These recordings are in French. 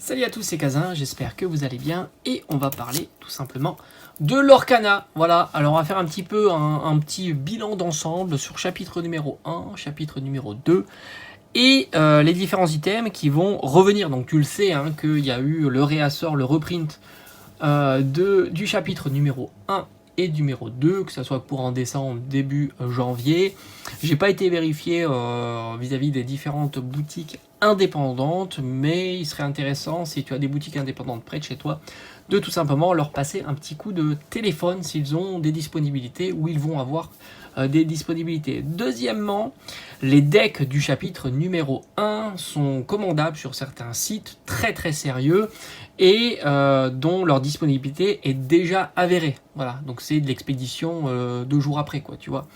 Salut à tous, c'est Kazin, j'espère que vous allez bien et on va parler tout simplement de l'Orcana. Voilà, alors on va faire un petit peu un petit bilan d'ensemble sur chapitre numéro 1, chapitre numéro 2 et les différents items qui vont revenir. Donc tu le sais hein, qu'il y a eu le réassort, le reprint du chapitre numéro 1 et numéro 2, que ce soit pour en décembre, début janvier. J'ai pas été vérifié vis-à-vis des différentes boutiques indépendantes, mais il serait intéressant, si tu as des boutiques indépendantes près de chez toi, de tout simplement leur passer un petit coup de téléphone s'ils ont des disponibilités ou ils vont avoir des disponibilités. Deuxièmement, les decks du chapitre numéro 1 sont commandables sur certains sites très sérieux et dont leur disponibilité est déjà avérée. Voilà, donc c'est de l'expédition 2 jours après, quoi, tu vois.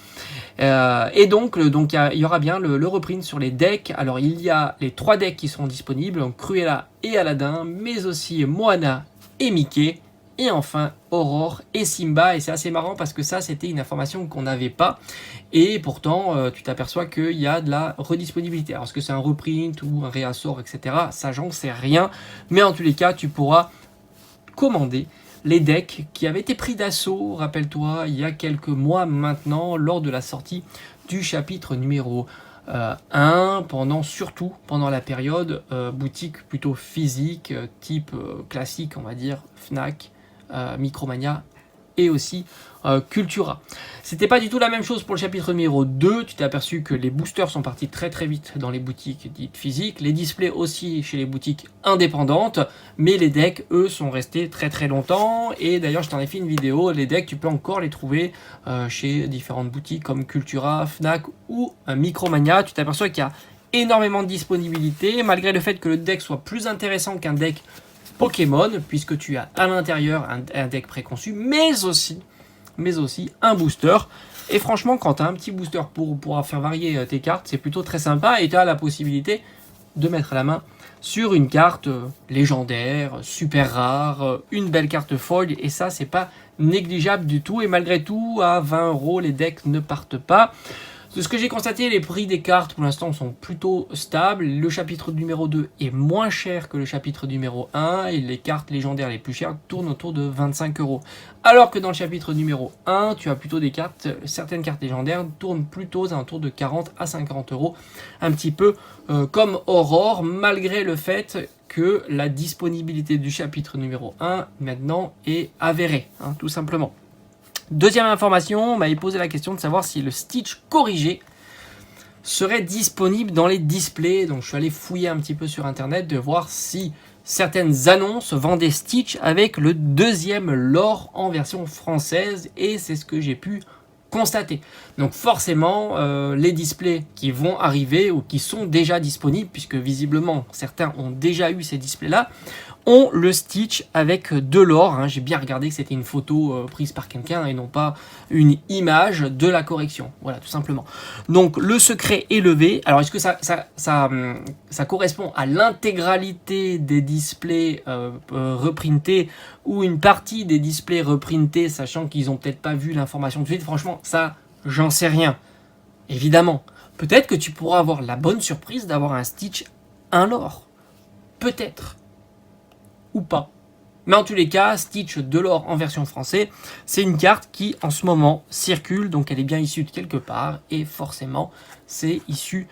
Et donc il y aura bien le reprint sur les decks. Alors il y a les 3 decks qui seront disponibles, donc Cruella et Aladdin, mais aussi Moana et Mickey. Et enfin Aurore et Simba, et c'est assez marrant parce que ça c'était une information qu'on n'avait pas et pourtant tu t'aperçois qu'il y a de la redisponibilité. Alors est-ce que c'est un reprint ou un réassort, etc. Ça j'en sais rien, mais en tous les cas tu pourras commander les decks qui avaient été pris d'assaut, rappelle-toi, il y a quelques mois maintenant lors de la sortie du chapitre numéro 1, surtout pendant la période boutique plutôt physique, type classique on va dire, Fnac, Micromania et aussi Cultura. C'était pas du tout la même chose pour le chapitre numéro 2, tu t'es aperçu que les boosters sont partis très vite dans les boutiques dites physiques, les displays aussi chez les boutiques indépendantes, mais les decks eux sont restés très longtemps, et d'ailleurs je t'en ai fait une vidéo, les decks tu peux encore les trouver chez différentes boutiques comme Cultura, Fnac ou Micromania. Tu t'aperçois qu'il y a énormément de disponibilité, malgré le fait que le deck soit plus intéressant qu'un deck Pokémon, puisque tu as à l'intérieur un deck préconçu, mais aussi un booster. Et franchement, quand tu as un petit booster pour pouvoir faire varier tes cartes, c'est plutôt très sympa, et tu as la possibilité de mettre la main sur une carte légendaire, super rare, une belle carte foil, et ça c'est pas négligeable du tout. Et malgré tout, à 20 €, les decks ne partent pas. De ce que j'ai constaté, les prix des cartes pour l'instant sont plutôt stables. Le chapitre numéro 2 est moins cher que le chapitre numéro 1 et les cartes légendaires les plus chères tournent autour de 25 €. Alors que dans le chapitre numéro 1, tu as plutôt des cartes, certaines cartes légendaires tournent plutôt aux alentours de 40 à 50 €. Un petit peu comme Aurore, malgré le fait que la disponibilité du chapitre numéro 1 maintenant est avérée, hein, tout simplement. Deuxième information, on m'avait posé la question de savoir si le Stitch corrigé serait disponible dans les displays. Donc je suis allé fouiller un petit peu sur internet de voir si certaines annonces vendaient Stitch avec le deuxième lore en version française, et c'est ce que j'ai pu constater. Donc forcément les displays qui vont arriver ou qui sont déjà disponibles, puisque visiblement certains ont déjà eu ces displays là, ont le Stitch avec de l'or, hein. J'ai bien regardé que c'était une photo prise par quelqu'un et non pas une image de la correction. Voilà, tout simplement. Donc le secret est levé. Alors est-ce que ça correspond à l'intégralité des displays reprintés ou une partie des displays reprintés, sachant qu'ils ont peut-être pas vu l'information tout de suite? Franchement, ça, j'en sais rien. Évidemment. Peut-être que tu pourras avoir la bonne surprise d'avoir un Stitch inlore. Peut-être. Ou pas. Mais en tous les cas, Stitch de l'or en version française, c'est une carte qui en ce moment circule, donc elle est bien issue de quelque part, et forcément c'est issu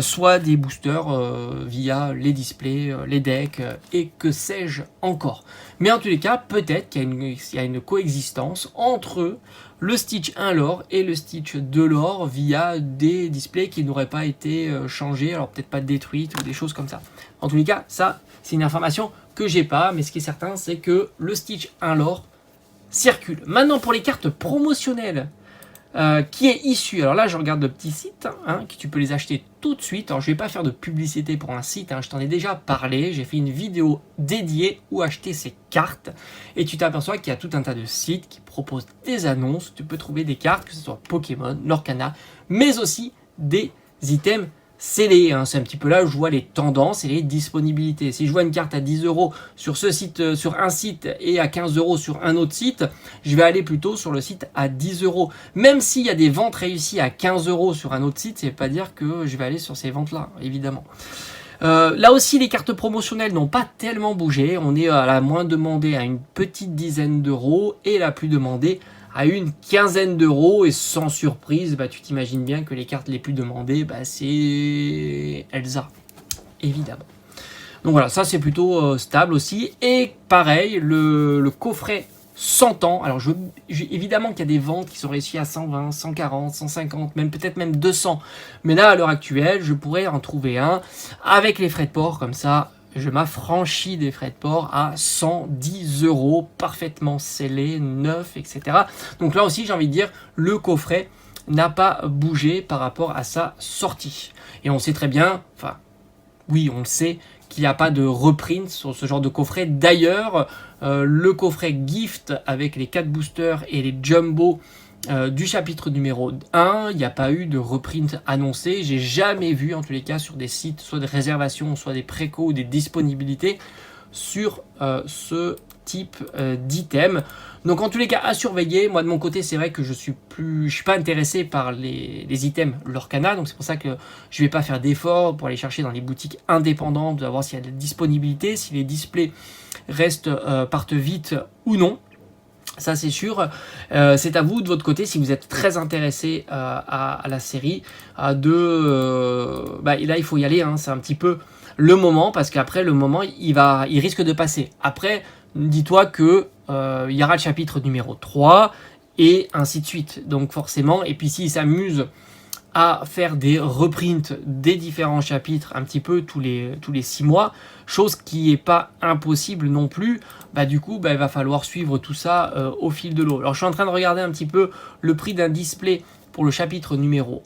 soit des boosters via les displays, les decks, et que sais-je encore. Mais en tous les cas, peut-être qu'il y a une coexistence entre le Stitch 1 lore et le Stitch 2 lore via des displays qui n'auraient pas été changés, alors peut-être pas détruits ou des choses comme ça. En tous les cas, ça c'est une information que j'ai pas, mais ce qui est certain, c'est que le Stitch 1 lore circule. Maintenant, pour les cartes promotionnelles, qui est issu, alors là je regarde le petit site, hein, que tu peux les acheter tout de suite. Alors je vais pas faire de publicité pour un site, hein, je t'en ai déjà parlé, j'ai fait une vidéo dédiée où acheter ces cartes, et tu t'aperçois qu'il y a tout un tas de sites qui proposent des annonces. Tu peux trouver des cartes, que ce soit Pokémon, l'Orcana, mais aussi des items scellés, hein. C'est un petit peu là où je vois les tendances et les disponibilités. Si je vois une carte à 10 € sur ce site, sur un site, et à 15 € sur un autre site, je vais aller plutôt sur le site à 10 €. Même s'il y a des ventes réussies à 15 € sur un autre site, ça ne veut pas dire que je vais aller sur ces ventes-là, évidemment. Là aussi, les cartes promotionnelles n'ont pas tellement bougé. On est à la moins demandée à une petite dizaine d'euros et la plus demandée à une quinzaine d'euros. Et sans surprise, tu t'imagines bien que les cartes les plus demandées, c'est Elsa, évidemment. Donc voilà, ça c'est plutôt stable aussi. Et pareil, le coffret 100 ans. Alors évidemment qu'il y a des ventes qui sont réussies à 120, 140, 150, peut-être même 200. Mais là, à l'heure actuelle, je pourrais en trouver un avec les frais de port. Comme ça, je m'affranchis des frais de port à 110 euros, parfaitement scellé, neuf, etc. Donc là aussi, j'ai envie de dire, le coffret n'a pas bougé par rapport à sa sortie. Et on sait très bien, enfin, oui, on le sait, qu'il n'y a pas de reprint sur ce genre de coffret. D'ailleurs, le coffret gift avec les 4 boosters et les jumbo du chapitre numéro 1, il n'y a pas eu de reprint annoncé. J'ai jamais vu, en tous les cas, sur des sites, soit des réservations, soit des précos ou des disponibilités sur ce type d'item. Donc en tous les cas, à surveiller. Moi de mon côté, c'est vrai que je suis pas intéressé par les items Lorcana, donc c'est pour ça que je vais pas faire d'efforts pour aller chercher dans les boutiques indépendantes, voir s'il y a de la disponibilité, si les displays partent vite ou non. Ça c'est sûr. C'est à vous de votre côté, si vous êtes très intéressé à la série, là il faut y aller, hein, c'est un petit peu le moment, parce qu'après le moment il risque de passer. Après, dis-toi que il y aura le chapitre numéro 3 et ainsi de suite. Donc forcément, et puis s'ils s'amusent à faire des reprints des différents chapitres un petit peu tous les 6 mois, chose qui n'est pas impossible non plus, du coup il va falloir suivre tout ça au fil de l'eau. Alors je suis en train de regarder un petit peu le prix d'un display pour le chapitre numéro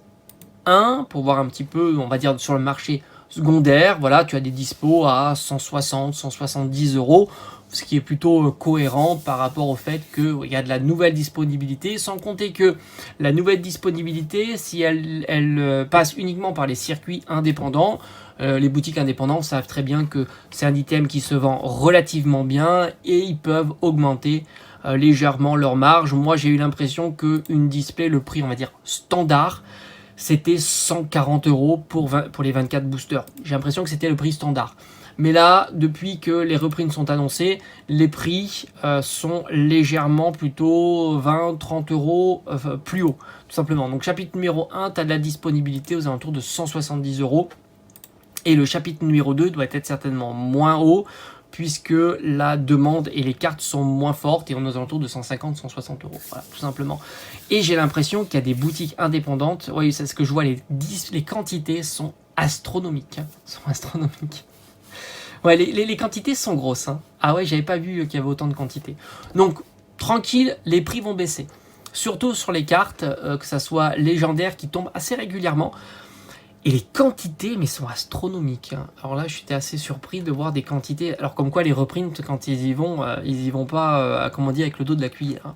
1, pour voir un petit peu, on va dire, sur le marché secondaire. Voilà, tu as des dispos à 160, 170 euros, ce qui est plutôt cohérent par rapport au fait qu'il y a de la nouvelle disponibilité, sans compter que la nouvelle disponibilité, si elle passe uniquement par les circuits indépendants, les boutiques indépendantes savent très bien que c'est un item qui se vend relativement bien et ils peuvent augmenter légèrement leur marge. Moi j'ai eu l'impression qu'une display, le prix on va dire standard, c'était 140 euros pour les 24 boosters. J'ai l'impression que c'était le prix standard. Mais là, depuis que les reprints sont annoncés, les prix sont légèrement plutôt 20-30 euros plus haut, tout simplement. Donc chapitre numéro 1, tu as de la disponibilité aux alentours de 170 euros. Et le chapitre numéro 2 doit être certainement moins haut, puisque la demande et les cartes sont moins fortes et on est aux alentours de 150-160 euros. Voilà, tout simplement. Et j'ai l'impression qu'il y a des boutiques indépendantes. Oui, c'est ce que je vois, les quantités sont astronomiques. Ouais, les quantités sont grosses. Hein. Ah ouais, j'avais pas vu qu'il y avait autant de quantités. Donc, tranquille, les prix vont baisser. Surtout sur les cartes, que ça soit légendaires qui tombent assez régulièrement. Et les quantités, mais sont astronomiques. Hein. Alors là, j'étais assez surpris de voir des quantités. Alors comme quoi, les reprints, quand ils y vont pas, comment dire, avec le dos de la cuillère. Hein.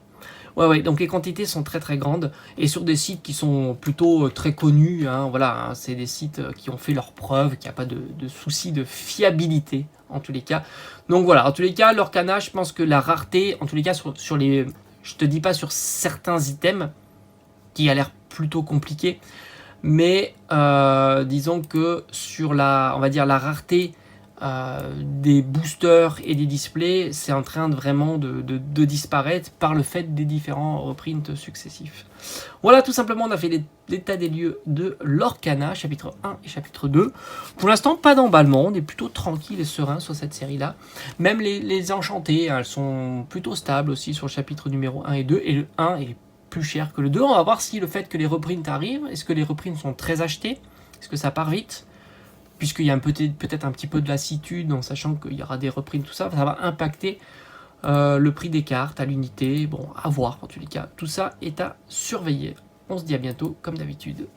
Ouais, donc les quantités sont très très grandes. Et sur des sites qui sont plutôt très connus, hein, voilà, hein, c'est des sites qui ont fait leurs preuves, qu'il n'y a pas de souci de fiabilité, en tous les cas. Donc voilà, en tous les cas, Lorcana, je pense que la rareté, en tous les cas, sur les... Je te dis pas sur certains items, qui a l'air plutôt compliqué, mais disons que sur on va dire la rareté des boosters et des displays, c'est en train vraiment de disparaître par le fait des différents reprints successifs. Voilà, tout simplement, on a fait l'état des lieux de Lorcana, chapitre 1 et chapitre 2. Pour l'instant, pas d'emballement, on est plutôt tranquille et serein sur cette série-là. Même les enchantées, elles sont plutôt stables aussi sur le chapitre numéro 1 et 2, et le 1 est plus cher que le 2. On va voir si le fait que les reprints arrivent, est-ce que les reprints sont très achetés, est-ce que ça part vite, puisqu'il y a peut-être un petit peu de lassitude en sachant qu'il y aura des reprints, tout ça, ça va impacter le prix des cartes à l'unité. Bon, à voir en tous les cas, tout ça est à surveiller. On se dit à bientôt comme d'habitude.